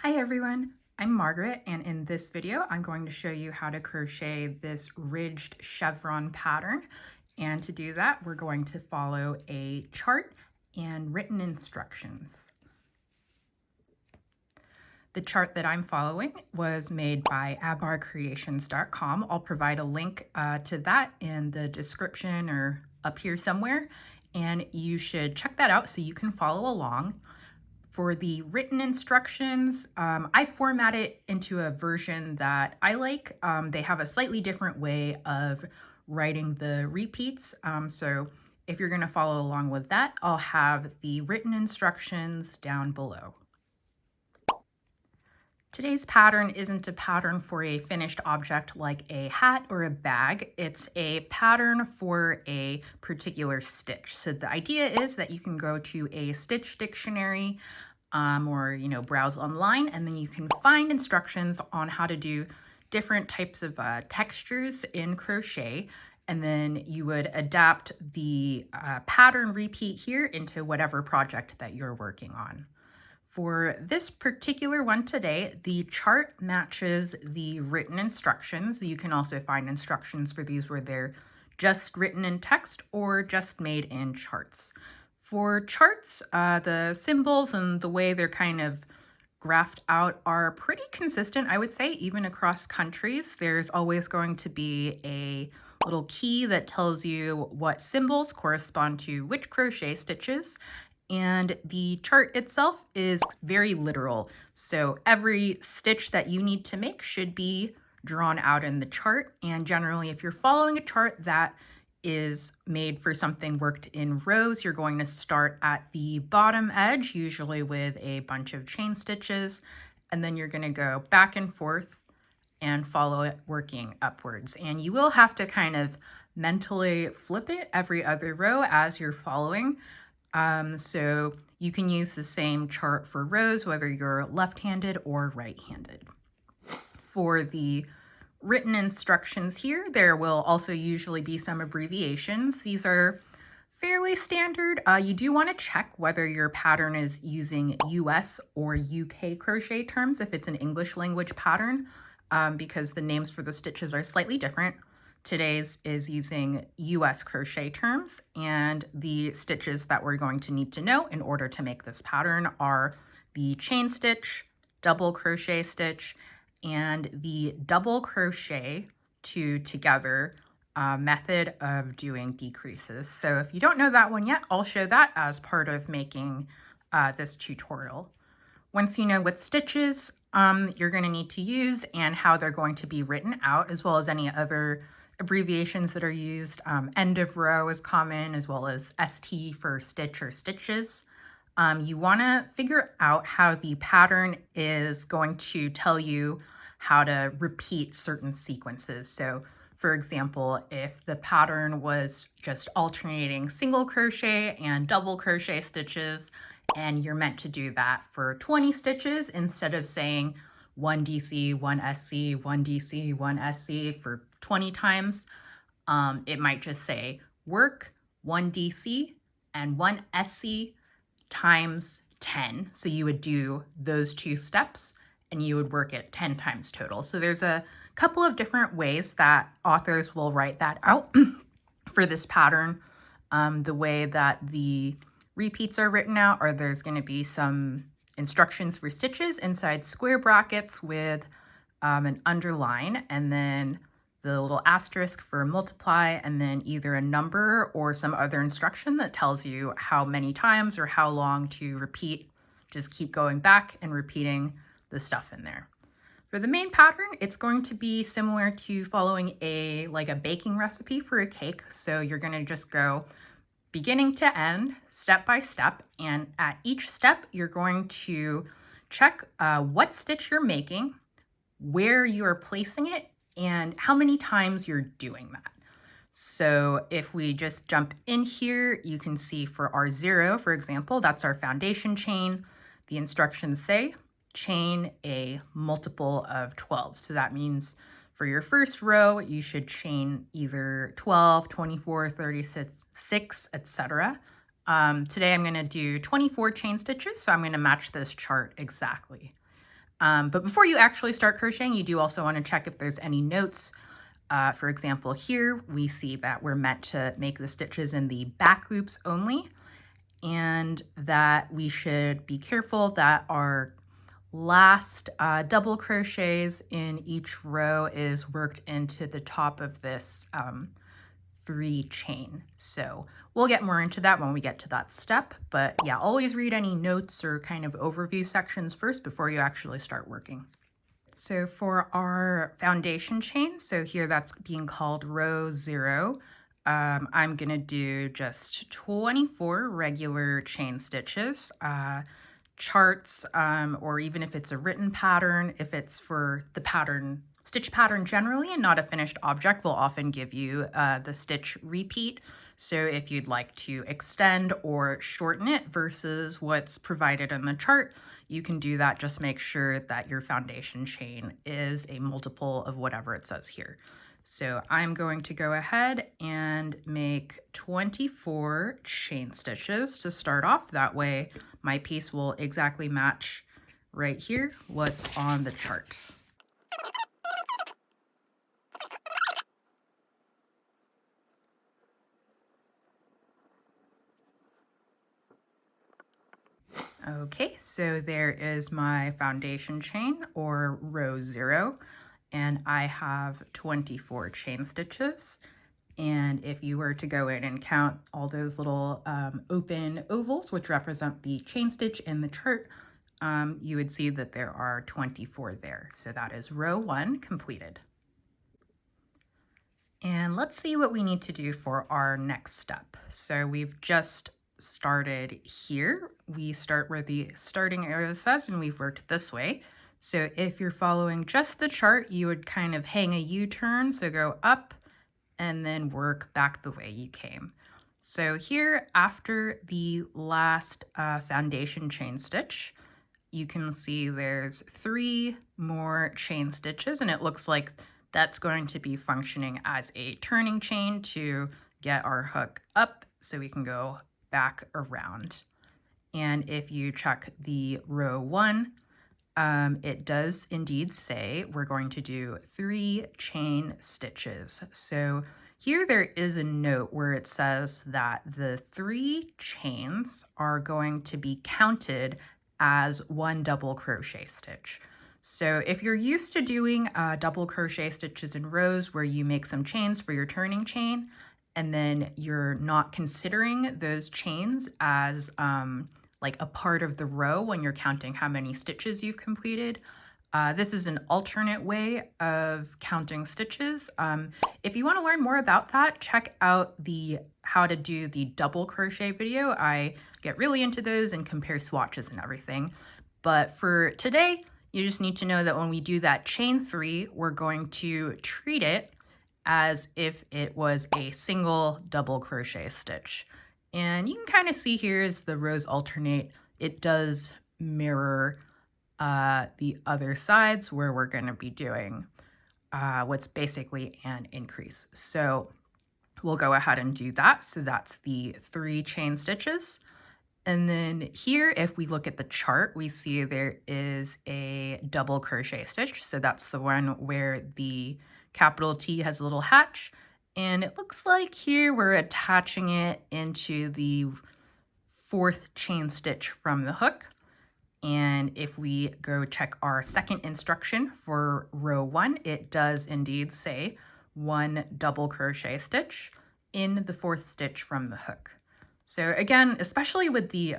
Hi everyone, I'm Margaret, and in this video I'm going to show you how to crochet this ridged chevron pattern. And to do that, we're going to follow a chart and written instructions. The chart that I'm following was made by abbrebiations.com. I'll provide a link to that in the description or up here somewhere, and you should check that out so you can follow along. For the written instructions, I format it into a version that I like. They have a slightly different way of writing the repeats. So if you're going to follow along with that, I'll have the written instructions down below. Today's pattern isn't a pattern for a finished object like a hat or a bag. It's a pattern for a particular stitch. So the idea is that you can go to a stitch dictionary or browse online, and then you can find instructions on how to do different types of textures in crochet, and then you would adapt the pattern repeat here into whatever project that you're working on. For this particular one today, the chart matches the written instructions. You can also find instructions for these where they're just written in text or just made in charts. For charts, the symbols and the way they're kind of graphed out are pretty consistent, I would say, even across countries. There's always going to be a little key that tells you what symbols correspond to which crochet stitches. And the chart itself is very literal. So every stitch that you need to make should be drawn out in the chart. And generally, if you're following a chart that is made for something worked in rows, you're going to start at the bottom edge, usually with a bunch of chain stitches, and then you're going to go back and forth and follow it working upwards. And you will have to kind of mentally flip it every other row as you're following. So you can use the same chart for rows, whether you're left-handed or right-handed. For the written instructions here, there will also usually be some abbreviations. These are fairly standard. You do want to check whether your pattern is using US or UK crochet terms if it's an English language pattern, because the names for the stitches are slightly different. Today's is using US crochet terms, and the stitches that we're going to need to know in order to make this pattern are the chain stitch, double crochet stitch, and the double crochet together method of doing decreases. So if you don't know that one yet, I'll show that as part of making this tutorial. Once you know what stitches you're going to need to use and how they're going to be written out, as well as any other abbreviations that are used. End of row is common, as well as ST for stitch or stitches. You want to figure out how the pattern is going to tell you how to repeat certain sequences. So for example, if the pattern was just alternating single crochet and double crochet stitches, and you're meant to do that for 20 stitches instead of saying 1 DC, 1 SC, 1 DC, 1 SC for 20 times, it might just say work 1 DC and 1 SC times 10. So you would do those two steps and you would work it 10 times total. So there's a couple of different ways that authors will write that out for this pattern. The way that the repeats are written out, or there's going to be some instructions for stitches inside square brackets with an underline, and then the little asterisk for multiply, and then either a number or some other instruction that tells you how many times or how long to repeat. Just keep going back and repeating the stuff in there. For the main pattern, it's going to be similar to following a baking recipe for a cake. So you're going to just go beginning to end, step by step, and at each step, you're going to check what stitch you're making, where you're placing it, and how many times you're doing that. So if we just jump in here, you can see for our 0, for example, that's our foundation chain. The instructions say chain a multiple of 12. So that means for your first row, you should chain either 12, 24, 36, etc. Today I'm going to do 24 chain stitches, so I'm going to match this chart exactly. But before you actually start crocheting, you do also want to check if there's any notes. For example, here we see that we're meant to make the stitches in the back loops only, and that we should be careful that our last double crochets in each row is worked into the top of this 3 chain. So we'll get more into that when we get to that step, but yeah, always read any notes or kind of overview sections first before you actually start working. So for our foundation chain, so here that's being called row 0, I'm gonna do just 24 regular chain stitches. Charts, or even if it's a written pattern, if it's for the pattern, stitch pattern generally and not a finished object, will often give you the stitch repeat. So if you'd like to extend or shorten it versus what's provided in the chart, you can do that. Just make sure that your foundation chain is a multiple of whatever it says here. So I'm going to go ahead and make 24 chain stitches to start off. That way my piece will exactly match right here what's on the chart. Okay, so there is my foundation chain, or row 0, and I have 24 chain stitches. And if you were to go in and count all those little open ovals, which represent the chain stitch in the chart, you would see that there are 24 there. So that is row 1 completed. And let's see what we need to do for our next step. So we've just started here. We start where the starting arrow says, and we've worked this way. So if you're following just the chart, you would kind of hang a U-turn, so go up and then work back the way you came. So here, after the last foundation chain stitch, you can see there's 3 more chain stitches, and it looks like that's going to be functioning as a turning chain to get our hook up so we can go back around. And if you check the row 1, it does indeed say we're going to do 3 chain stitches. So here there is a note where it says that the 3 chains are going to be counted as 1 double crochet stitch. So if you're used to doing double crochet stitches in rows where you make some chains for your turning chain, and then you're not considering those chains as like a part of the row when you're counting how many stitches you've completed, this is an alternate way of counting stitches. If you want to learn more about that, check out the how to do the double crochet video. I get really into those and compare swatches and everything. But for today, you just need to know that when we do that chain 3, we're going to treat it as if it was a single double crochet stitch. And you can kind of see here as the rows alternate, it does mirror the other sides where we're going to be doing what's basically an increase. So we'll go ahead and do that. So that's the 3 chain stitches. And then here, if we look at the chart, we see there is a double crochet stitch. So that's the one where the capital T has a little hatch. And it looks like here we're attaching it into the 4th chain stitch from the hook. And if we go check our second instruction for row 1, it does indeed say 1 double crochet stitch in the 4th stitch from the hook. So again, especially with the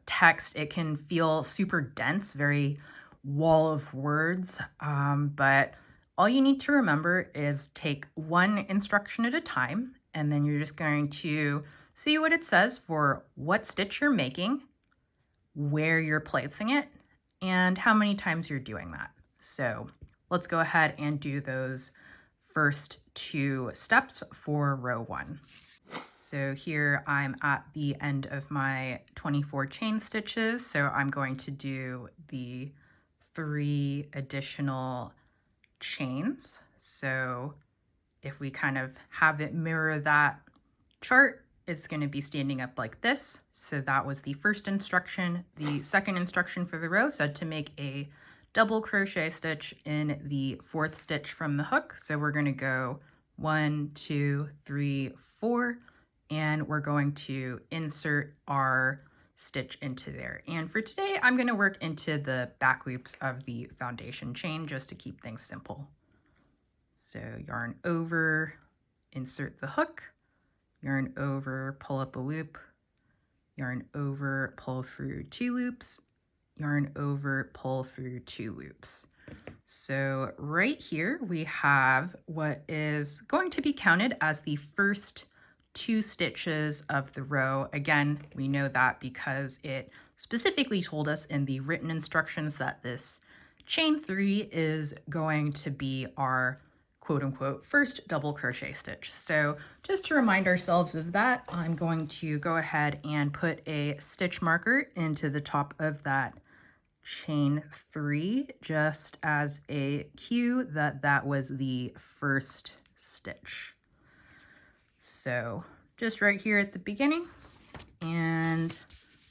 text, it can feel super dense, very wall of words, but all you need to remember is take 1 instruction at a time, and then you're just going to see what it says for what stitch you're making, where you're placing it, and how many times you're doing that. So let's go ahead and do those first 2 steps for row 1. So here I'm at the end of my 24 chain stitches, so I'm going to do the 3 additional chains. So if we kind of have it mirror that chart, it's going to be standing up like this. So that was the first instruction. The second instruction for the row said to make a double crochet stitch in the 4th stitch from the hook. So we're going to go 1, 2, 3, 4, and we're going to insert our stitch into there. And for today, I'm going to work into the back loops of the foundation chain just to keep things simple. So yarn over, insert the hook, yarn over, pull up a loop, yarn over, pull through 2 loops, yarn over, pull through 2 loops. So right here we have what is going to be counted as the first 2 stitches of the row. Again, we know that because it specifically told us in the written instructions that this chain 3 is going to be our quote-unquote first double crochet stitch. So just to remind ourselves of that, I'm going to go ahead and put a stitch marker into the top of that chain 3 just as a cue that that was the first stitch. So just right here at the beginning, and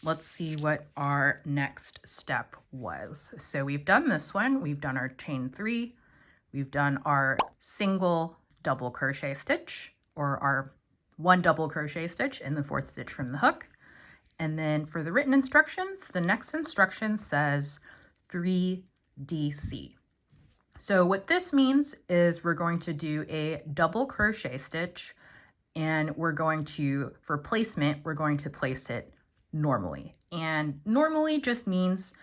let's see what our next step was. So we've done this one, we've done our chain 3, we've done our single double crochet stitch, or our 1 double crochet stitch in the 4th stitch from the hook. And then for the written instructions, the next instruction says 3DC. So what this means is we're going to do a double crochet stitch, and we're going to, for placement, we're going to place it normally. And normally just means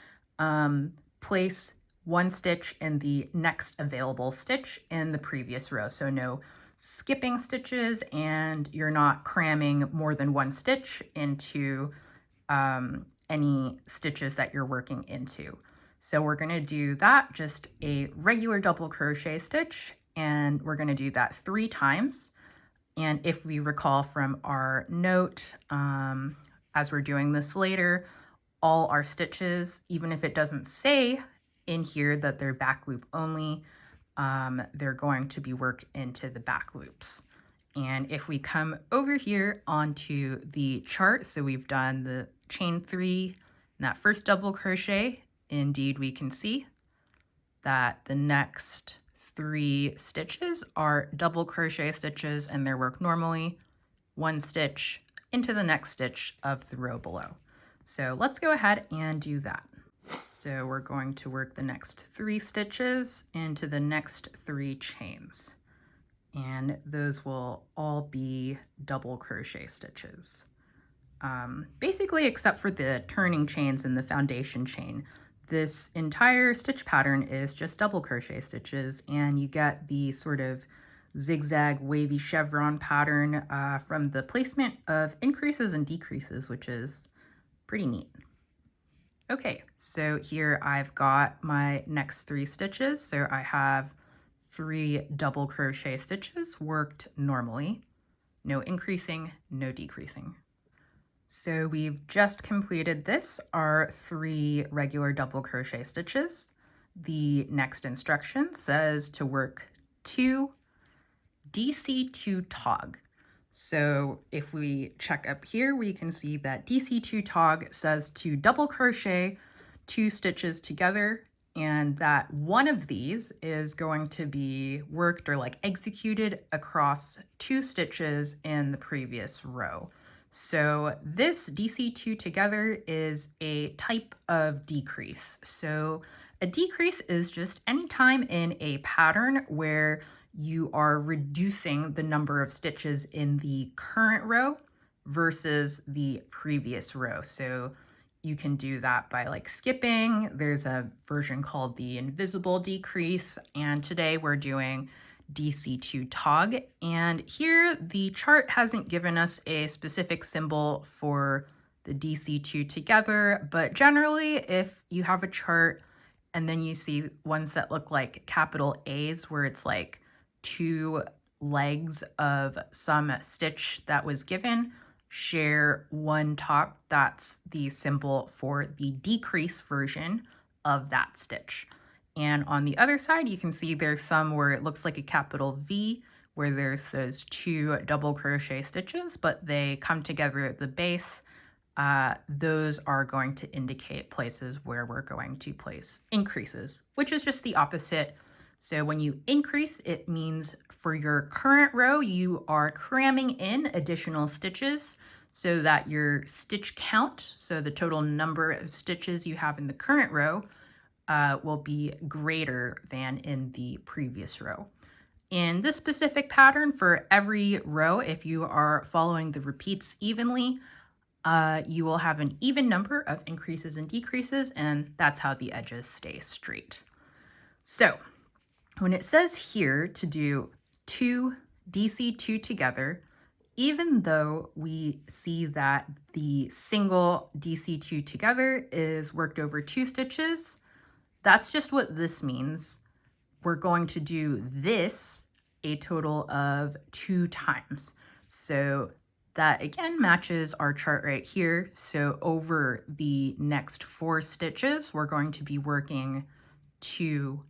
place 1 stitch in the next available stitch in the previous row. So no skipping stitches, and you're not cramming more than 1 stitch into any stitches that you're working into. So we're going to do that, just a regular double crochet stitch, and we're going to do that 3 times. And if we recall from our note, as we're doing this later, all our stitches, even if it doesn't say in here that they're back loop only, they're going to be worked into the back loops. And if we come over here onto the chart, so we've done the chain 3 and that first double crochet, indeed we can see that the next 3 stitches are double crochet stitches, and they're worked normally, 1 stitch into the next stitch of the row below. So let's go ahead and do that. So we're going to work the next 3 stitches into the next 3 chains, and those will all be double crochet stitches. Basically, except for the turning chains and the foundation chain, this entire stitch pattern is just double crochet stitches, and you get the sort of zigzag wavy chevron pattern from the placement of increases and decreases, which is pretty neat. Okay, so here I've got my next 3 stitches. So I have 3 double crochet stitches worked normally, no increasing, no decreasing. So we've just completed this, our 3 regular double crochet stitches. The next instruction says to work 2 DC2 tog. So if we check up here, we can see that DC2 tog says to double crochet 2 stitches together, and that one of these is going to be worked or like executed across 2 stitches in the previous row. So this DC2 together is a type of decrease. So a decrease is just any time in a pattern where you are reducing the number of stitches in the current row versus the previous row. So you can do that by like skipping. There's a version called the invisible decrease, and today we're doing DC2 tog. And here the chart hasn't given us a specific symbol for the DC2 together, but generally if you have a chart and then you see ones that look like capital A's where it's like 2 legs of some stitch that was given, share one top, that's the symbol for the decrease version of that stitch. And on the other side, you can see there's some where it looks like a capital V, where there's those 2 double crochet stitches, but they come together at the base those are going to indicate places where we're going to place increases, which is just the opposite. So when you increase, it means for your current row, you are cramming in additional stitches so that your stitch count, so the total number of stitches you have in the current row, will be greater than in the previous row. In this specific pattern, for every row, if you are following the repeats evenly, you will have an even number of increases and decreases, and that's how the edges stay straight. So when it says here to do 2 DC2 together, even though we see that the single DC2 together is worked over 2 stitches, that's just what this means. We're going to do this a total of 2 times. So that again matches our chart right here. So over the next 4 stitches, we're going to be working 2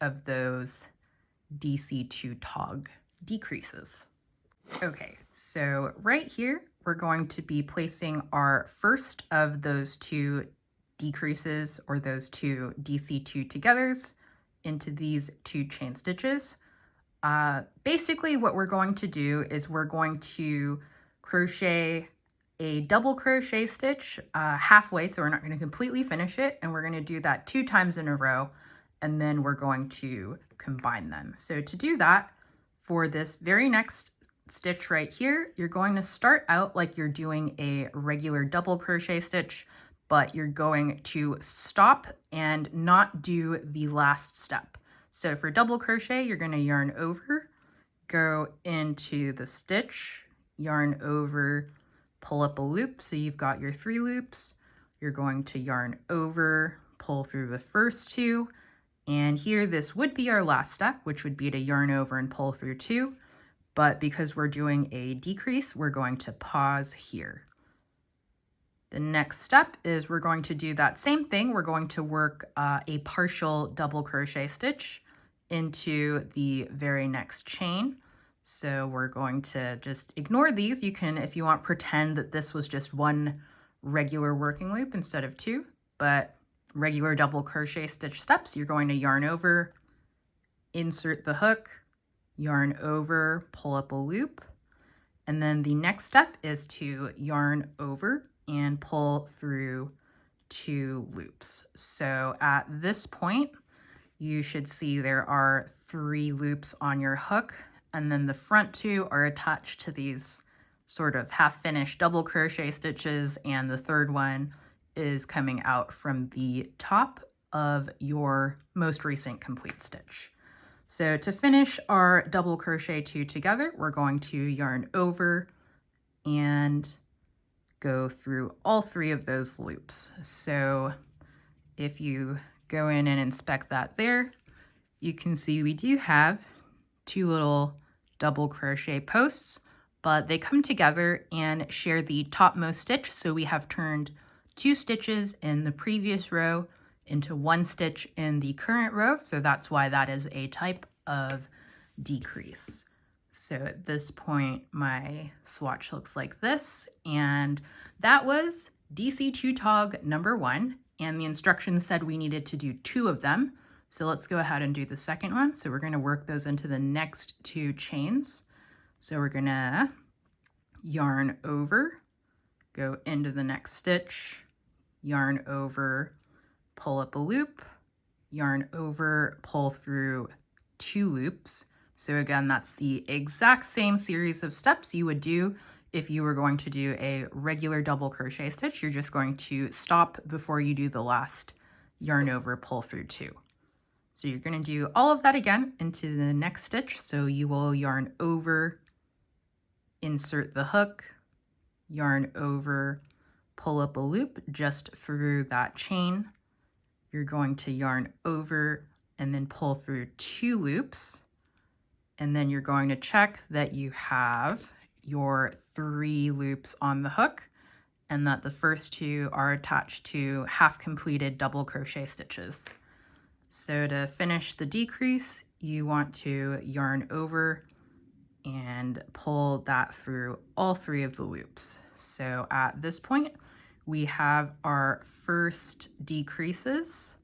of those DC2 tog decreases. Okay, so right here, we're going to be placing our first of those 2 decreases, or those 2 DC2 togethers, into these 2 chain stitches. Basically what we're going to do is we're going to crochet a double crochet stitch halfway, so we're not going to completely finish it, and we're going to do that 2 times in a row, and then we're going to combine them. So to do that, for this very next stitch right here, you're going to start out like you're doing a regular double crochet stitch, but you're going to stop and not do the last step. So for double crochet, you're going to yarn over, go into the stitch, yarn over, pull up a loop. So you've got your 3 loops. You're going to yarn over, pull through the first 2. And here, this would be our last step, which would be to yarn over and pull through 2. But because we're doing a decrease, we're going to pause here. The next step is we're going to do that same thing. We're going to work a partial double crochet stitch into the very next chain. So we're going to just ignore these. You can, if you want, pretend that this was just 1 regular working loop instead of 2, but regular double crochet stitch steps, you're going to yarn over, insert the hook, yarn over, pull up a loop, and then the next step is to yarn over and pull through 2 loops. So at this point, you should see there are 3 loops on your hook, and then the front 2 are attached to these sort of half-finished double crochet stitches, and the third one is coming out from the top of your most recent complete stitch. So to finish our double crochet 2 together, we're going to yarn over and go through all 3 of those loops. So if you go in and inspect that there, you can see we do have 2 little double crochet posts, but they come together and share the topmost stitch. So we have turned 2 stitches in the previous row into 1 stitch in the current row. So that's why that is a type of decrease. So at this point, my swatch looks like this, and that was DC2 tog number 1, and the instructions said we needed to do 2 of them. So let's go ahead and do the second one. So we're going to work those into the next 2 chains. So we're going to yarn over, go into the next stitch, yarn over, pull up a loop, yarn over, pull through 2 loops. So again, that's the exact same series of steps you would do if you were going to do a regular double crochet stitch. You're just going to stop before you do the last yarn over, pull through 2. So you're going to do all of that again into the next stitch. So you will yarn over, insert the hook, yarn over, pull up a loop just through that chain. You're going to yarn over and then pull through 2 loops. And then you're going to check that you have your 3 loops on the hook and that the first 2 are attached to half completed double crochet stitches. So to finish the decrease, you want to yarn over and pull that through all 3 of the loops. So at this point, we have our first decreases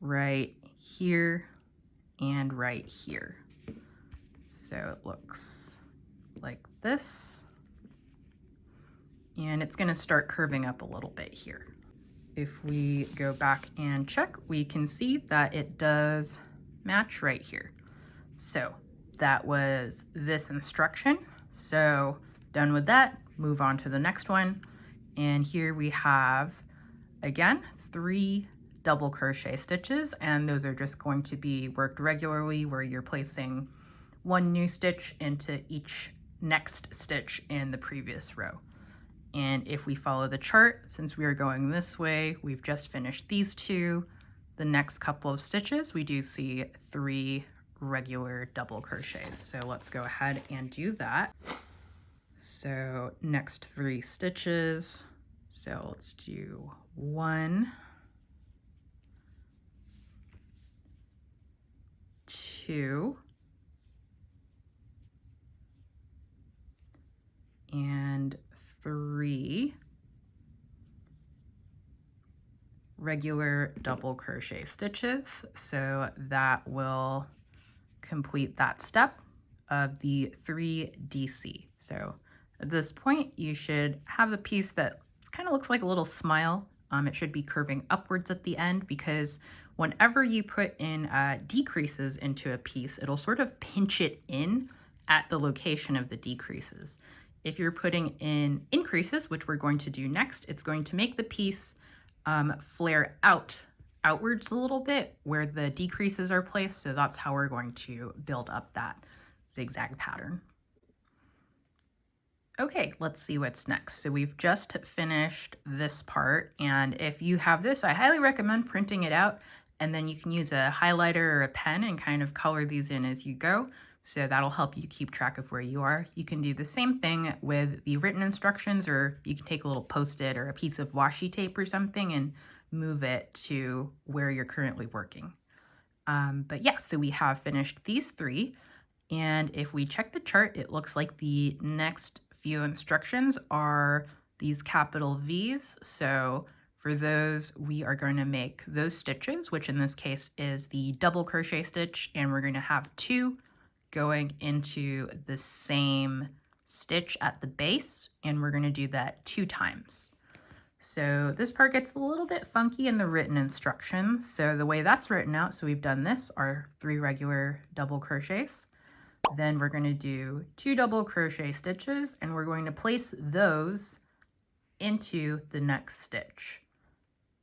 right here and right here. So it looks like this. And it's going to start curving up a little bit here. If we go back and check, we can see that it does match right here. So that was this instruction. So done with that, move on to the next one. And here we have, again, 3 double crochet stitches, and those are just going to be worked regularly where you're placing 1 new stitch into each next stitch in the previous row. And if we follow the chart, since we are going this way, we've just finished these 2. The next couple of stitches, we do see 3 regular double crochets. So let's go ahead and do that. So next 3 stitches. So let's do 1, 2, and 3 regular double crochet stitches. So that will complete that step of the 3 DC. So at this point, you should have a piece that kind of looks like a little smile. It should be curving upwards at the end, because whenever you put in decreases into a piece, it'll sort of pinch it in at the location of the decreases. If you're putting in increases, which we're going to do next, it's going to make the piece flare outwards a little bit where the decreases are placed. So that's how we're going to build up that zigzag pattern. Okay, let's see what's next. So we've just finished this part, and if you have this, I highly recommend printing it out, and then you can use a highlighter or a pen and kind of color these in as you go. So that'll help you keep track of where you are. You can do the same thing with the written instructions, or you can take a little Post-it or a piece of washi tape or something and move it to where you're currently working. But yeah, so we have finished these 3. And if we check the chart, it looks like the next few instructions are these capital V's. So for those, we are going to make those stitches, which in this case is the double crochet stitch, and we're going to have 2 going into the same stitch at the base, and we're going to do that 2 times. So this part gets a little bit funky in the written instructions. So the way that's written out, so we've done this, are 3 regular double crochets. Then we're going to do 2 double crochet stitches, and we're going to place those into the next stitch.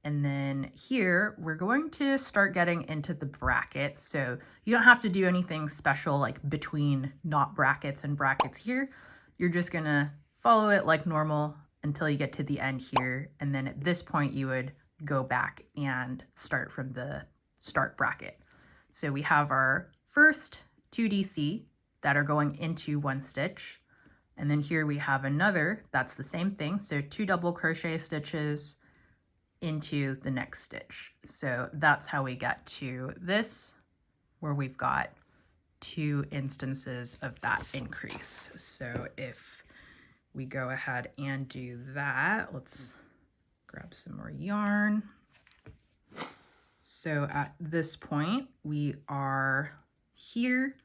And then here we're going to start getting into the brackets. So you don't have to do anything special like between not brackets and brackets here. You're just going to follow it like normal until you get to the end here. And then at this point you would go back and start from the start bracket. So we have our first 2 DC that are going into 1 stitch. And then here we have another that's the same thing. So 2 double crochet stitches into the next stitch. So that's how we get to this, where we've got 2 instances of that increase. So if we go ahead and do that, let's grab some more yarn. So at this point, we are here,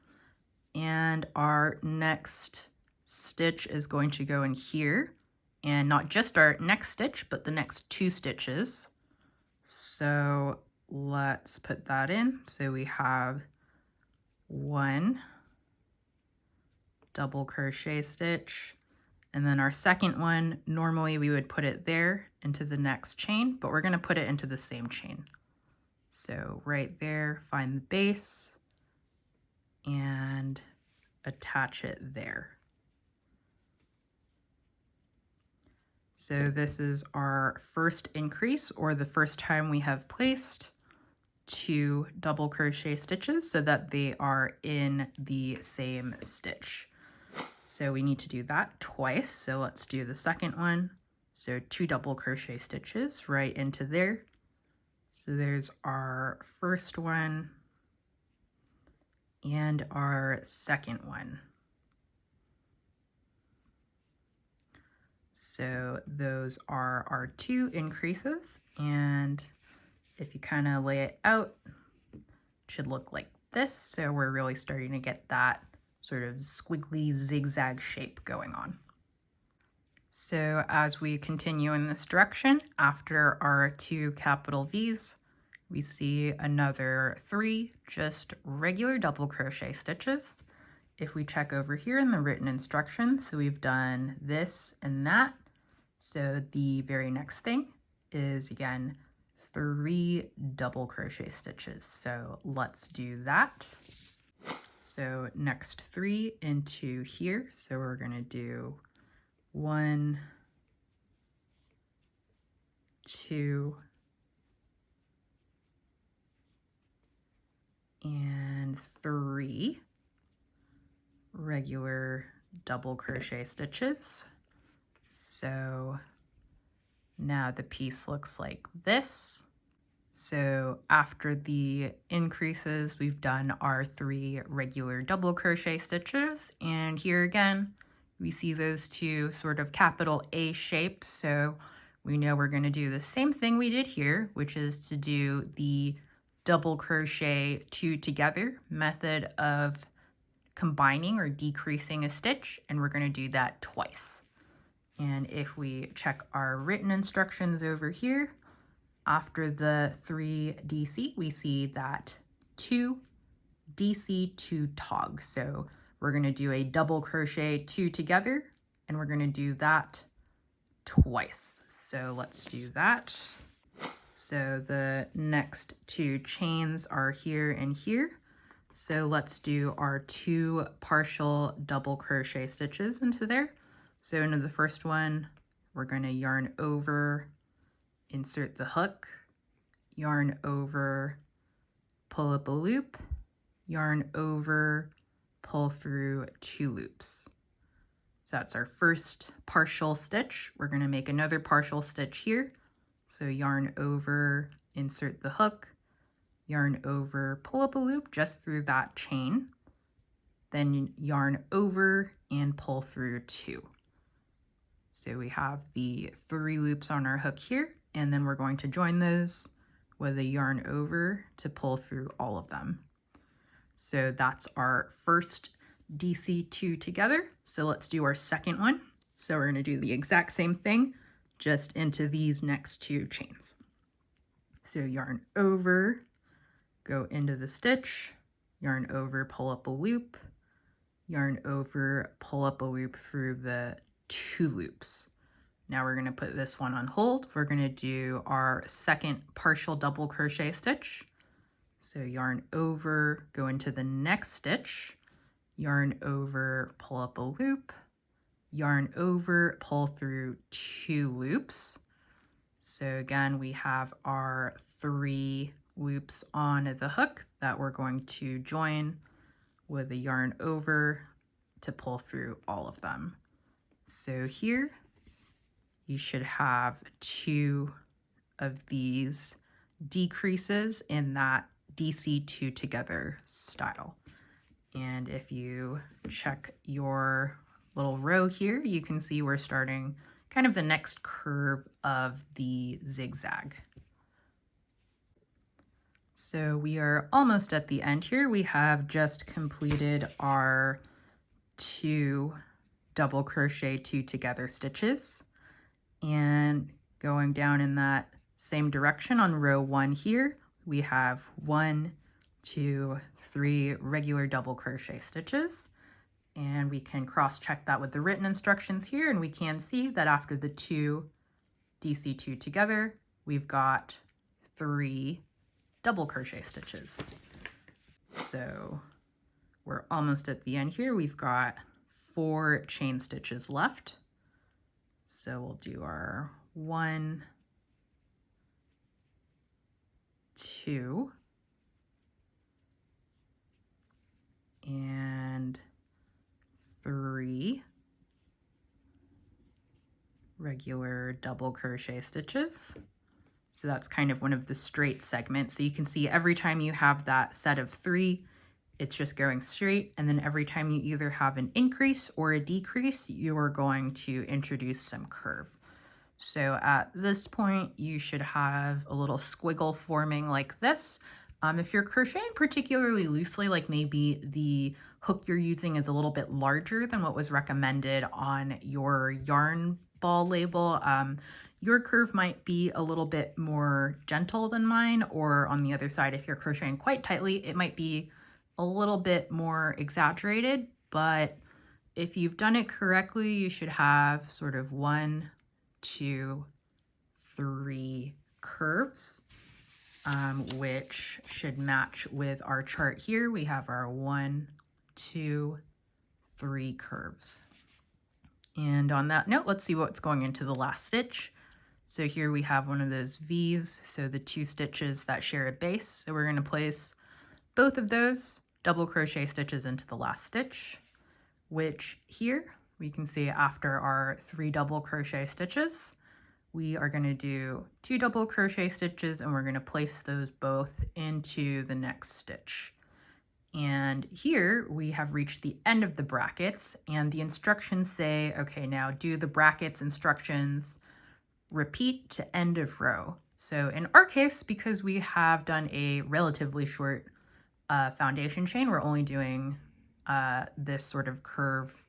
and our next stitch is going to go in here. And not just our next stitch, but the next 2 stitches. So let's put that in. So we have 1 double crochet stitch, and then our second one, normally we would put it there into the next chain, but we're going to put it into the same chain. So right there, find the base and attach it there. So this is our first increase, or the first time we have placed 2 double crochet stitches so that they are in the same stitch. So we need to do that twice. So let's do the second one. So 2 double crochet stitches right into there. So there's our first one and our second one. So those are our 2 increases, and if you kind of lay it out, it should look like this. So we're really starting to get that sort of squiggly zigzag shape going on. So as we continue in this direction, after our 2 capital V's, we see another 3 just regular double crochet stitches. If we check over here in the written instructions, so we've done this and that. So the very next thing is, again, 3 double crochet stitches. So let's do that. So next 3 into here. So we're going to do 1, 2, and 3 regular double crochet stitches. So now the piece looks like this. So after the increases, we've done our 3 regular double crochet stitches, and here again we see those 2 sort of capital A shapes. So we know we're going to do the same thing we did here, which is to do the double crochet 2 together method of combining or decreasing a stitch, and we're going to do that twice. And if we check our written instructions over here, after the 3 DC, we see that 2 DC 2 tog. So we're going to do a double crochet 2 together, and we're going to do that twice. So let's do that. So the next 2 chains are here and here. So let's do our 2 partial double crochet stitches into there. So into the first one, we're going to yarn over, insert the hook, yarn over, pull up a loop, yarn over, pull through 2 loops. So that's our first partial stitch. We're going to make another partial stitch here. So yarn over, insert the hook, yarn over, pull up a loop just through that chain, then yarn over and pull through 2. So we have the 3 loops on our hook here, and then we're going to join those with a yarn over to pull through all of them. So that's our first DC2 together. So let's do our second one. So we're going to do the exact same thing, just into these next 2 chains. So yarn over, go into the stitch, yarn over, pull up a loop, yarn over, pull up a loop through the 2 loops. Now we're going to put this one on hold. We're going to do our second partial double crochet stitch. So yarn over, go into the next stitch, yarn over, pull up a loop, yarn over, pull through 2 loops. So again, we have our 3 loops on the hook that we're going to join with a yarn over to pull through all of them. So here you should have 2 of these decreases in that DC2 together style. And if you check your little row here, you can see we're starting kind of the next curve of the zigzag. So we are almost at the end here. We have just completed our 2 double crochet 2 together stitches, and going down in that same direction on row 1 here, we have 1, 2, 3 regular double crochet stitches, and we can cross check that with the written instructions here, and we can see that after the 2 DC2 together, we've got 3 double crochet stitches. So we're almost at the end here. We've got 4 chain stitches left. So we'll do our 1, 2, and 3 regular double crochet stitches. So that's kind of one of the straight segments. So you can see every time you have that set of 3, it's just going straight, and then every time you either have an increase or a decrease, you are going to introduce some curve. So at this point, you should have a little squiggle forming like this. If you're crocheting particularly loosely, like maybe the hook you're using is a little bit larger than what was recommended on your yarn ball label, your curve might be a little bit more gentle than mine, or on the other side, if you're crocheting quite tightly, it might be a little bit more exaggerated. But if you've done it correctly, you should have sort of 1, 2, 3 curves, which should match with our chart here. We have our 1, 2, 3 curves. And on that note, let's see what's going into the last stitch. So here we have one of those V's, so the 2 stitches that share a base. So we're going to place both of those double crochet stitches into the last stitch, which here we can see after our 3 double crochet stitches, we are going to do 2 double crochet stitches, and we're going to place those both into the next stitch. And here we have reached the end of the brackets, and the instructions say, okay, now do the brackets instructions, repeat to end of row. So in our case, because we have done a relatively short foundation chain, we're only doing this sort of curve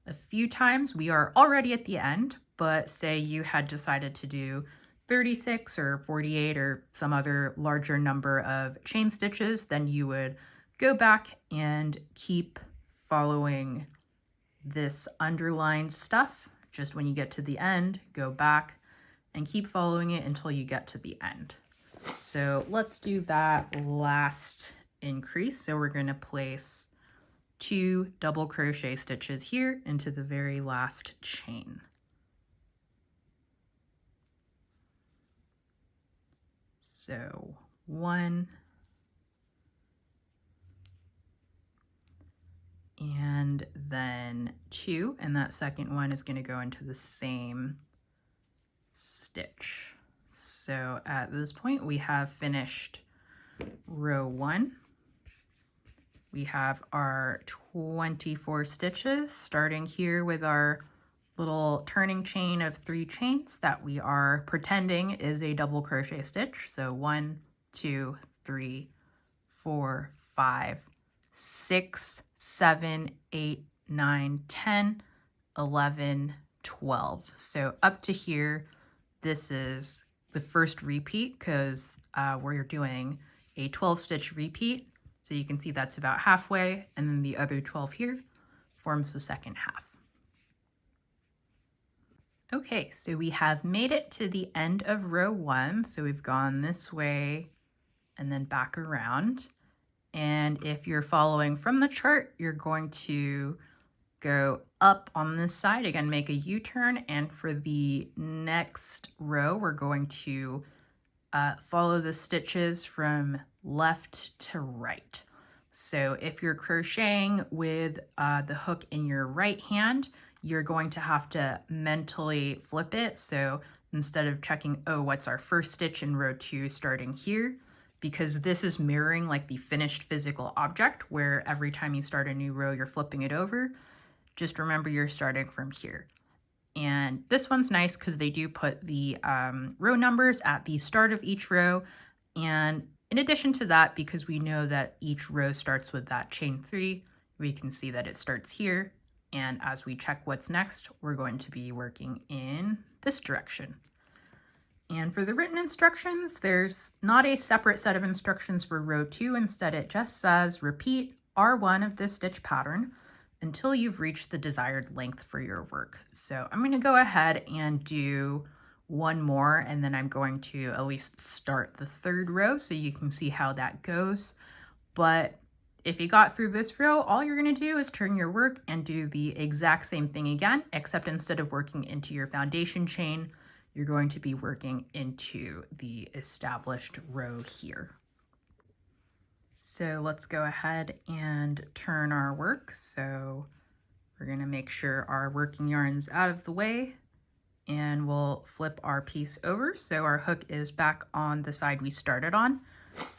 a few times. We are already at the end, but say you had decided to do 36 or 48 or some other larger number of chain stitches, then you would go back and keep following this underlined stuff. Just when you get to the end, go back and keep following it until you get to the end. So let's do that last increase. So we're going to place 2 double crochet stitches here into the very last chain. So 1, and then 2, and that second one is going to go into the same stitch. So at this point we have finished row 1. We have our 24 stitches, starting here with our little turning chain of 3 chains that we are pretending is a double crochet stitch. So 1, 2, 3, 4, 5, 6, 7, 8, 9, 10, 11, 12. So up to here, this is the first repeat because we're doing a 12 stitch repeat. So you can see that's about halfway, and then the other 12 here forms the second half. Okay, so we have made it to the end of row 1. So we've gone this way and then back around. And if you're following from the chart, you're going to go up on this side, again, make a U-turn. And for the next row, we're going to follow the stitches from left to right. So if you're crocheting with the hook in your right hand, you're going to have to mentally flip it. So instead of checking, oh, what's our first stitch in row 2 starting here, because this is mirroring like the finished physical object where every time you start a new row, you're flipping it over. Just remember you're starting from here. And this one's nice because they do put the row numbers at the start of each row. And in addition to that, because we know that each row starts with that chain 3, we can see that it starts here. And as we check what's next, we're going to be working in this direction. And for the written instructions, there's not a separate set of instructions for row 2. Instead, it just says repeat R1 of this stitch pattern until you've reached the desired length for your work. So I'm going to go ahead and do one more, and then I'm going to at least start the 3rd row so you can see how that goes. But if you got through this row, all you're going to do is turn your work and do the exact same thing again, except instead of working into your foundation chain, you're going to be working into the established row here. So let's go ahead and turn our work. So we're going to make sure our working yarn's out of the way, and we'll flip our piece over so our hook is back on the side we started on.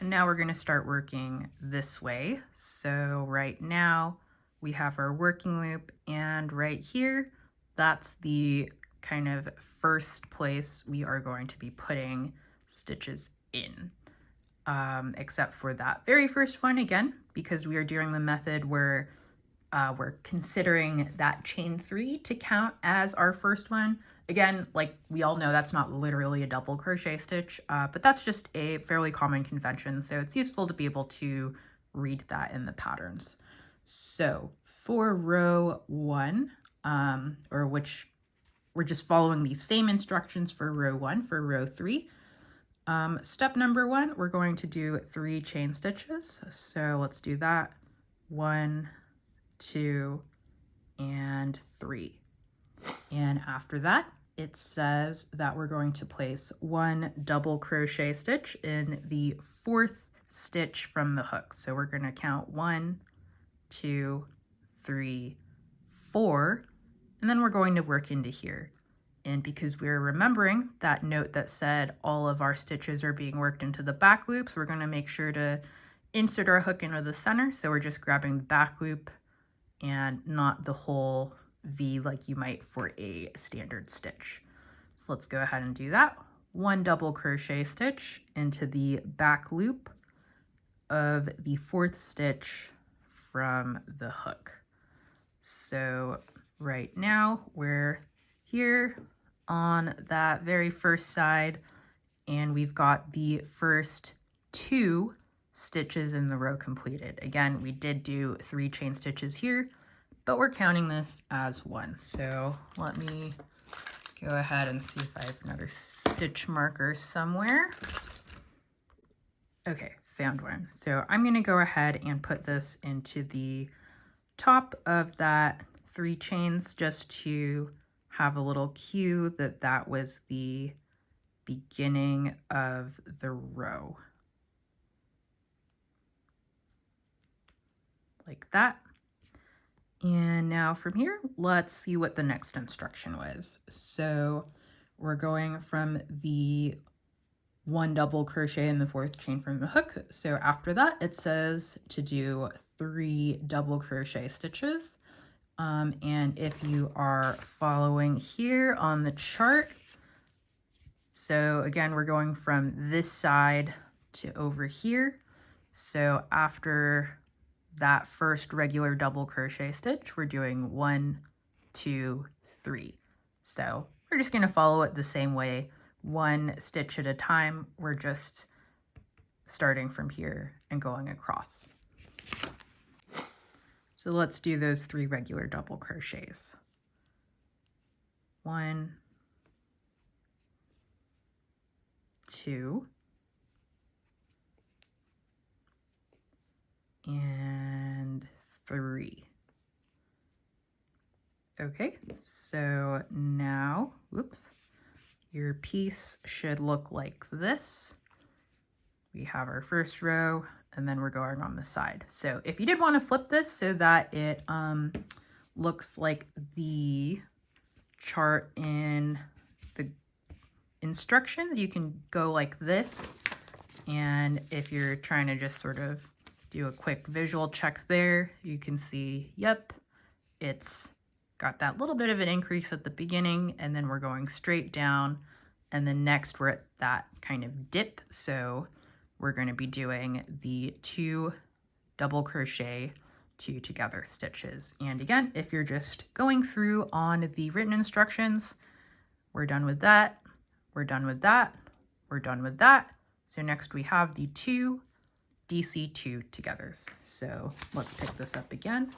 And now we're going to start working this way. So right now we have our working loop, and right here, that's the kind of first place we are going to be putting stitches in. Except for that very first one, again, because we are doing the method where we're considering that chain 3 to count as our first one. Again, like we all know, that's not literally a double crochet stitch, but that's just a fairly common convention, so it's useful to be able to read that in the patterns. So for row 1, or which we're just following the same instructions for row 1, for row 3, step number 1, we're going to do 3 chain stitches. So let's do that. 1, 2, and 3. And after that, it says that we're going to place 1 double crochet stitch in the 4th stitch from the hook. So we're going to count 1, 2, 3, 4, and then we're going to work into here. And because we're remembering that note that said all of our stitches are being worked into the back loops, we're going to make sure to insert our hook into the center. So we're just grabbing the back loop and not the whole V like you might for a standard stitch. So let's go ahead and do that. 1 double crochet stitch into the back loop of the 4th stitch from the hook. So right now we're here on that very first side, and we've got the first 2 stitches in the row completed. Again, we did do 3 chain stitches here, but we're counting this as 1. So let me go ahead and see if I have another stitch marker somewhere. Okay, found one. So I'm going to go ahead and put this into the top of that 3 chains just to have a little cue that that was the beginning of the row. Like that. And now from here, let's see what the next instruction was. So we're going from the 1 double crochet in the 4th chain from the hook. So after that, it says to do 3 double crochet stitches. And if you are following here on the chart, so again, we're going from this side to over here. So after that first regular double crochet stitch, we're doing 1, 2, 3. So we're just going to follow it the same way, 1 stitch at a time. We're just starting from here and going across. So let's do those 3 regular double crochets. 1, 2, and 3. Okay, so now, whoops, your piece should look like this. We have our first row, and then we're going on the side. So if you did want to flip this so that it looks like the chart in the instructions, you can go like this. And if you're trying to just sort of do a quick visual check there, you can see, yep, it's got that little bit of an increase at the beginning, and then we're going straight down, and then next we're at that kind of dip. So we're going to be doing the 2 double crochet 2 together stitches. And again, if you're just going through on the written instructions, we're done with that, we're done with that, we're done with that. So next we have the 2 DC2 togethers. So let's pick this up again.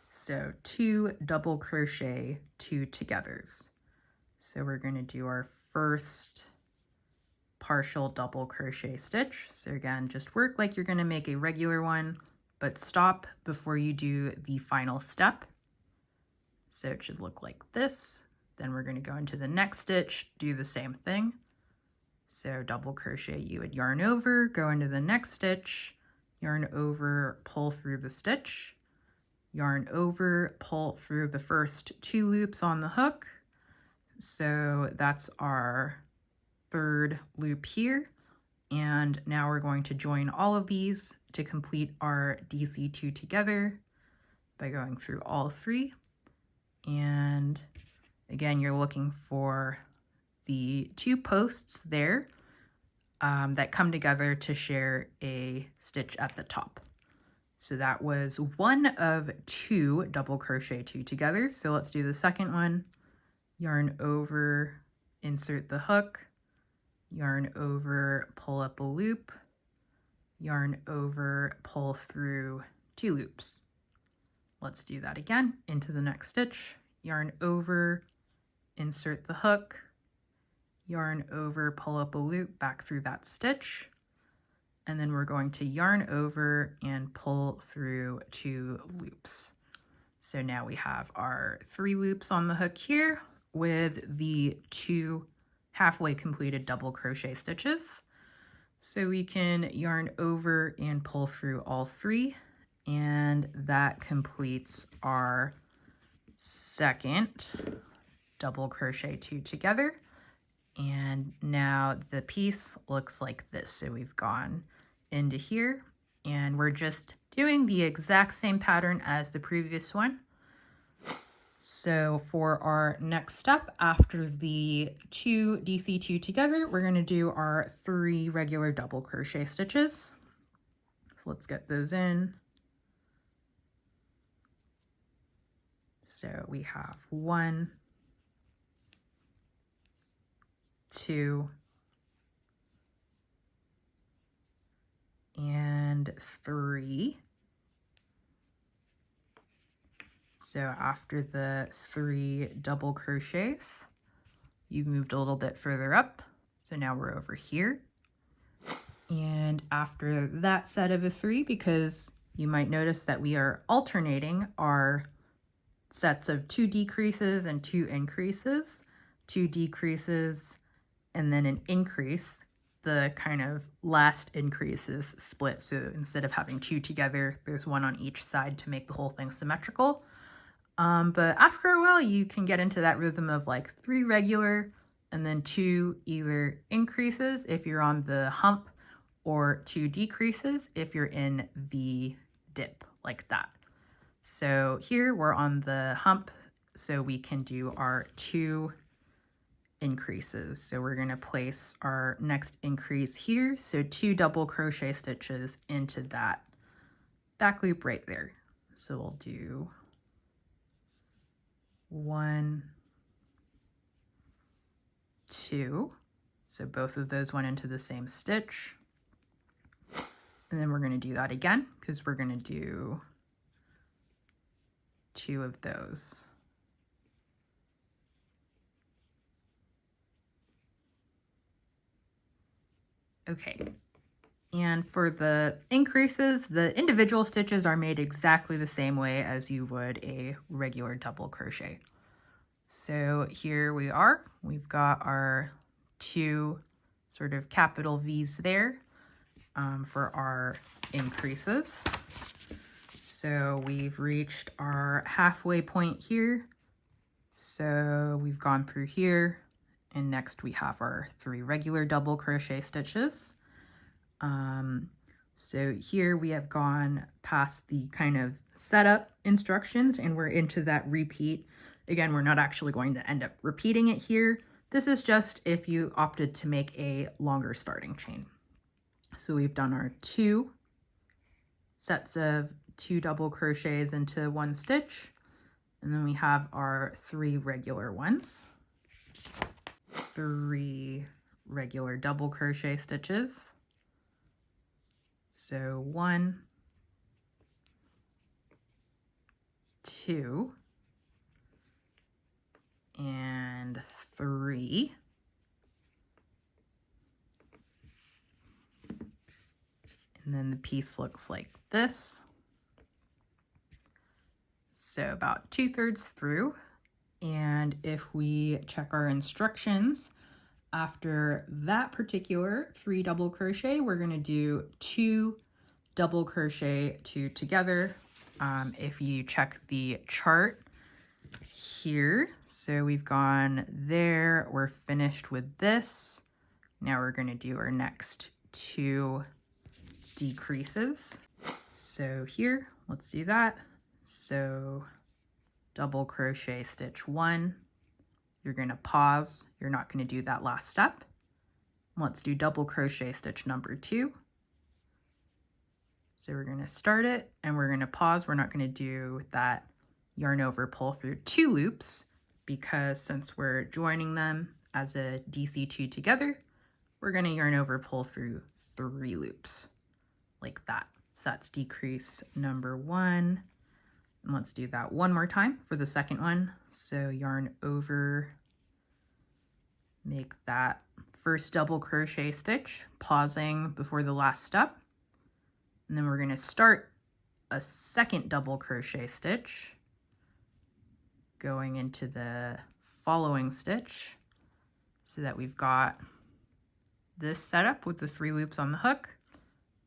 So 2 double crochet 2 togethers. So we're going to do our first partial double crochet stitch. So again, just work like you're going to make a regular one, but stop before you do the final step. So it should look like this. Then we're going to go into the next stitch, do the same thing. So double crochet, you would yarn over, go into the next stitch, yarn over, pull through the stitch, yarn over, pull through the first 2 loops on the hook. So that's our 3rd loop here. And now we're going to join all of these to complete our DC2 together by going through all 3. And again, you're looking for the 2 posts there that come together to share a stitch at the top. So that was 1 of 2 double crochet 2 together. So let's do the second one. Yarn over, insert the hook, yarn over, pull up a loop, yarn over, pull through 2 loops. Let's do that again. Into the next stitch, yarn over, insert the hook, yarn over, pull up a loop back through that stitch, and then we're going to yarn over and pull through 2 loops. So now we have our 3 loops on the hook here with the 2 halfway completed double crochet stitches. So we can yarn over and pull through all 3, and that completes our second double crochet 2 together. And now the piece looks like this. So we've gone into here and we're just doing the exact same pattern as the previous one. So for our next step after the 2 DC2 together, we're going to do our 3 regular double crochet stitches. So let's get those in. So we have 1, 2, and 3. So after the 3 double crochets, you've moved a little bit further up. So now we're over here. And after that set of a 3, because you might notice that we are alternating our sets of 2 decreases and 2 increases, 2 decreases, and then an increase. The kind of last increase is split. So instead of having 2 together, there's 1 on each side to make the whole thing symmetrical. But after a while, you can get into that rhythm of like 3 regular and then 2 either increases if you're on the hump or 2 decreases if you're in the dip, like that. So here we're on the hump, so we can do our 2 increases. So we're going to place our next increase here. So 2 double crochet stitches into that back loop right there. So we'll do 1, 2. So both of those went into the same stitch. And then we're going to do that again because we're going to do 2 of those. Okay, and for the increases, the individual stitches are made exactly the same way as you would a regular double crochet. So here we are, we've got our 2 sort of capital V's there for our increases. So we've reached our halfway point here. So we've gone through here. And next we have our 3 regular double crochet stitches. So here we have gone past the kind of setup instructions and we're into that repeat. Again, we're not actually going to end up repeating it here. This is just if you opted to make a longer starting chain. So we've done our 2 sets of 2 double crochets into 1 stitch. And then we have our 3 regular ones. 3 regular double crochet stitches. So 1, 2, and 3. And then the piece looks like this. So about 2/3 through. And if we check our instructions, after that particular 3 double crochet, we're going to do 2 double crochet 2 together. If you check the chart here, so we've gone there, we're finished with this. Now we're going to do our next 2 decreases. So here, let's do that. So double crochet stitch 1, you're going to pause, you're not going to do that last step. Let's do double crochet stitch number 2. So we're going to start it and we're going to pause. We're not going to do that yarn over, pull through 2 loops, because since we're joining them as a DC2 together, we're going to yarn over, pull through 3 loops like that. So that's decrease number 1. And let's do that one more time for the second one. So yarn over, make that first double crochet stitch, pausing before the last step. And then we're going to start a second double crochet stitch, going into the following stitch, so that we've got this setup with the 3 loops on the hook.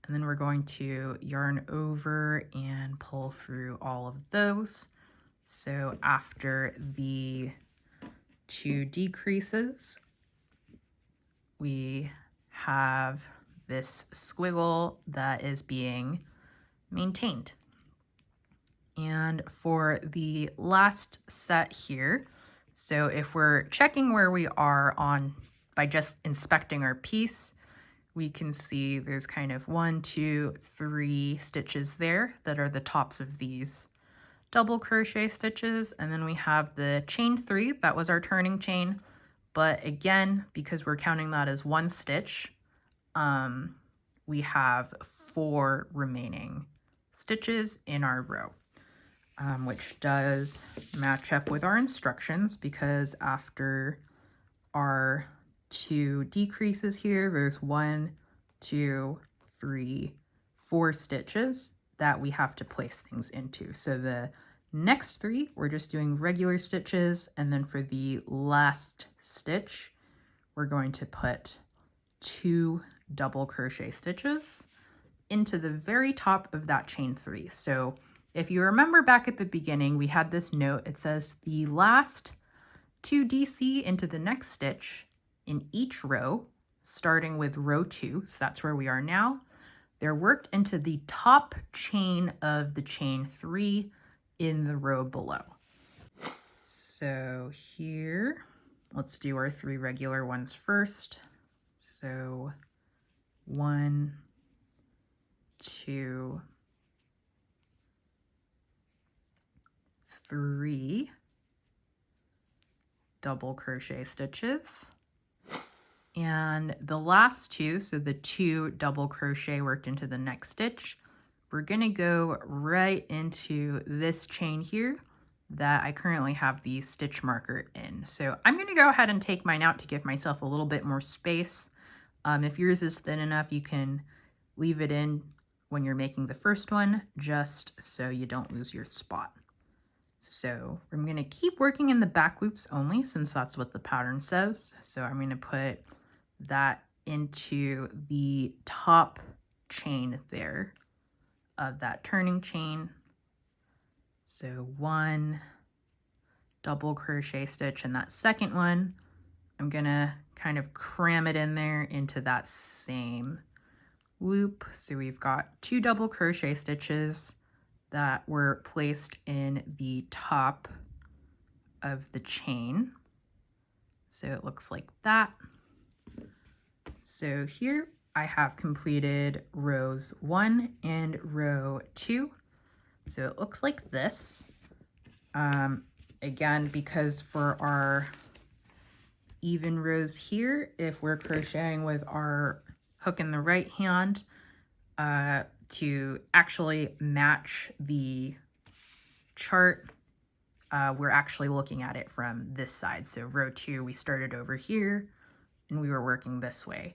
And then we're going to yarn over and pull through all of those. So after the 2 decreases, we have this squiggle that is being maintained. And for the last set here, so if we're checking where we are on by just inspecting our piece, we can see there's kind of 1, 2, 3 stitches there that are the tops of these double crochet stitches. And then we have the chain 3, that was our turning chain. But again, because we're counting that as 1 stitch, we have 4 remaining stitches in our row, which does match up with our instructions, because after our 2 decreases here, there's 1, 2, 3, 4 stitches that we have to place things into. So the next 3, we're just doing regular stitches, and then for the last stitch, we're going to put 2 double crochet stitches into the very top of that chain 3. So if you remember back at the beginning, we had this note, it says the last 2 DC into the next stitch in each row, starting with row 2, so that's where we are now, they're worked into the top chain of the chain 3 in the row below. So here, let's do our 3 regular ones first. So 1, 2, 3 double crochet stitches. And the last 2, so the 2 double crochet worked into the next stitch, we're going to go right into this chain here that I currently have the stitch marker in. So I'm going to go ahead and take mine out to give myself a little bit more space. If yours is thin enough, you can leave it in when you're making the first one, just so you don't lose your spot. So I'm going to keep working in the back loops only, since that's what the pattern says. So I'm going to put that into the top chain there of that turning chain. So 1 double crochet stitch in that second one. I'm gonna kind of cram it in there into that same loop. So we've got 2 double crochet stitches that were placed in the top of the chain. So it looks like that. So here I have completed rows 1 and row 2. So it looks like this. Again, because for our even rows here, if we're crocheting with our hook in the right hand, to actually match the chart, we're actually looking at it from this side. So row 2, we started over here and we were working this way.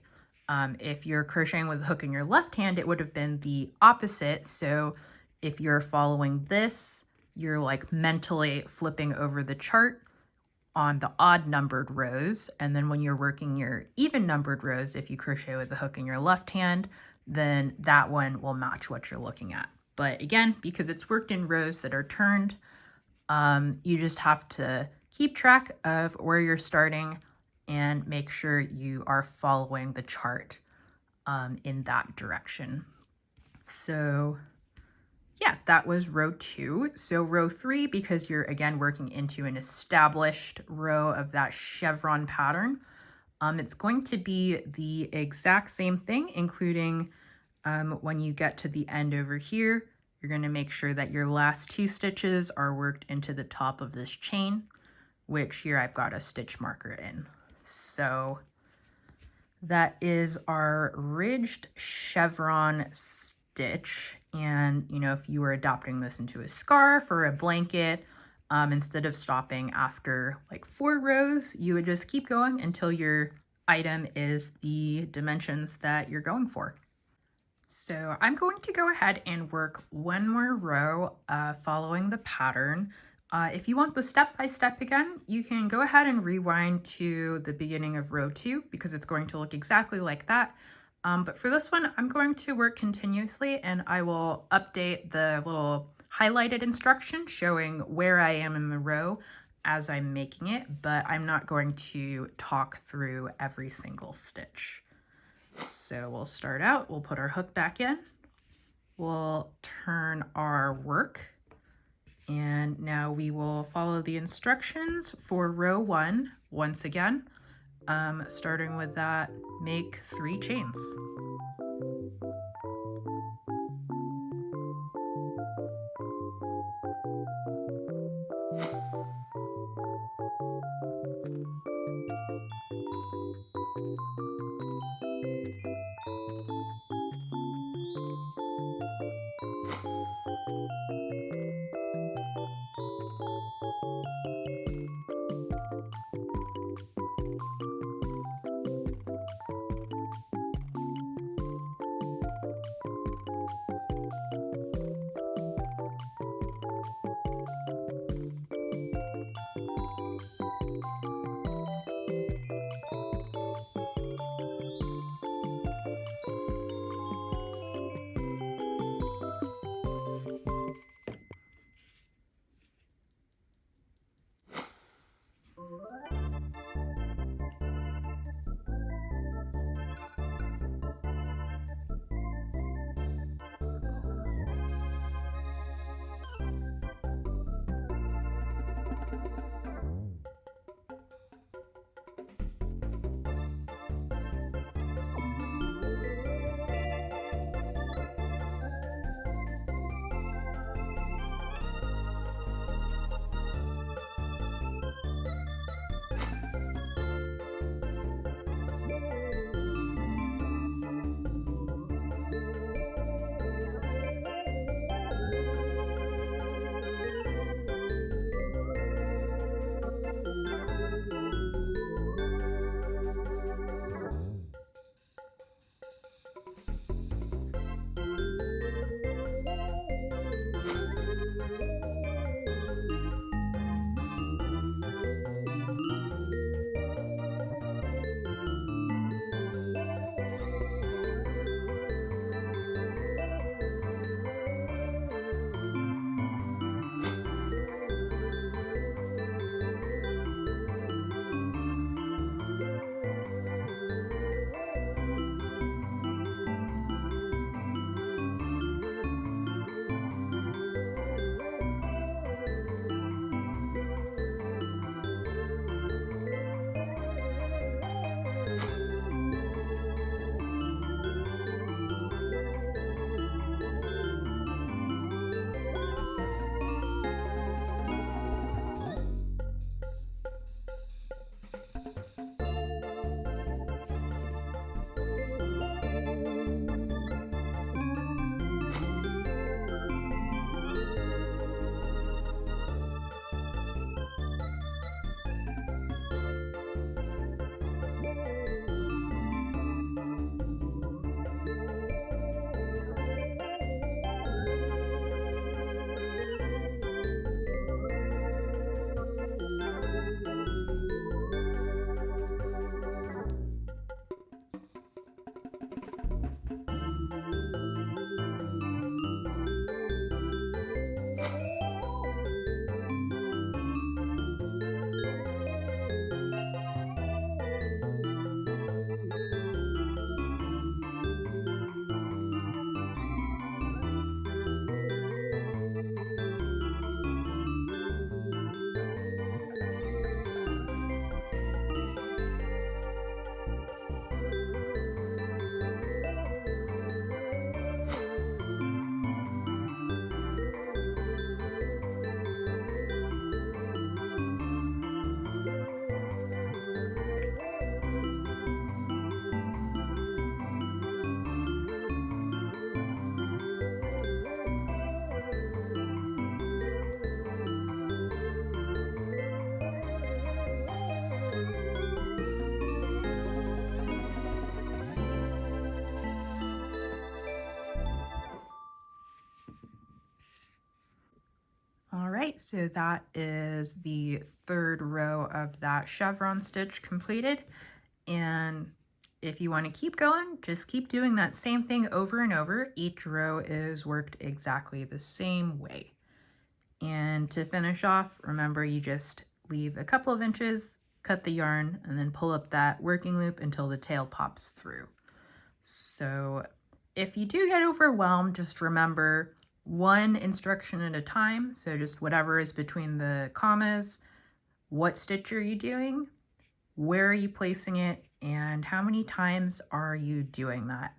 If you're crocheting with a hook in your left hand, it would have been the opposite. So if you're following this, you're like mentally flipping over the chart on the odd numbered rows. And then when you're working your even numbered rows, if you crochet with the hook in your left hand, then that one will match what you're looking at. But again, because it's worked in rows that are turned, you just have to keep track of where you're starting and make sure you are following the chart in that direction. So yeah, that was row 2. So row 3, because you're again working into an established row of that chevron pattern, it's going to be the exact same thing, including when you get to the end over here, you're going to make sure that your last 2 stitches are worked into the top of this chain, which here I've got a stitch marker in. So that is our ridged chevron stitch. And, you know, if you were adapting this into a scarf or a blanket, instead of stopping after like 4 rows, you would just keep going until your item is the dimensions that you're going for. So I'm going to go ahead and work one more row following the pattern. If you want the step-by-step again, you can go ahead and rewind to the beginning of row 2 because it's going to look exactly like that. But for this one, I'm going to work continuously, and I will update the little highlighted instruction showing where I am in the row as I'm making it, but I'm not going to talk through every single stitch. So we'll start out, we'll put our hook back in, we'll turn our work, and now we will follow the instructions for row 1 once again, starting with that, make 3 chains. right, so that is the third row of that chevron stitch completed. And if you want to keep going, just keep doing that same thing over and over. Each row is worked exactly the same way. And to finish off, remember you just leave a couple of inches, cut the yarn, and then pull up that working loop until the tail pops through. So if you do get overwhelmed, just remember one instruction at a time. So just whatever is between the commas, what stitch are you doing, where are you placing it, and how many times are you doing that?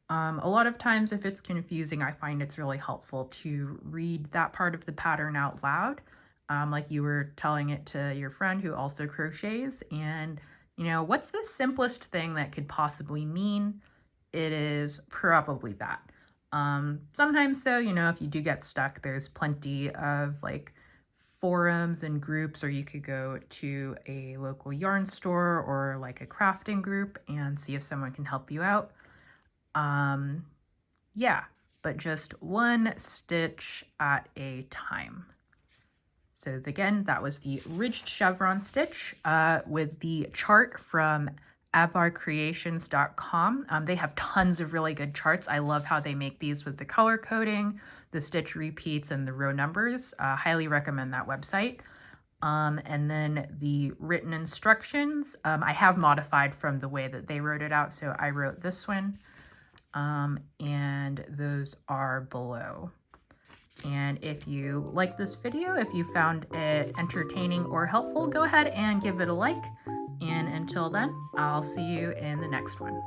A lot of times if it's confusing, I find it's really helpful to read that part of the pattern out loud, like you were telling it to your friend who also crochets. And, you know, what's the simplest thing that could possibly mean? It is probably that. Sometimes though, you know, if you do get stuck, there's plenty of like forums and groups, or you could go to a local yarn store or like a crafting group and see if someone can help you out. Yeah, but just one stitch at a time. So again, that was the ridged chevron stitch with the chart from abbrebiations.com. They have tons of really good charts. I love how they make these with the color coding, the stitch repeats, and the row numbers. Highly recommend that website. And then the written instructions, I have modified from the way that they wrote it out. So I wrote this one, and those are below. And if you like this video, if you found it entertaining or helpful, go ahead and give it a like. And until then, I'll see you in the next one.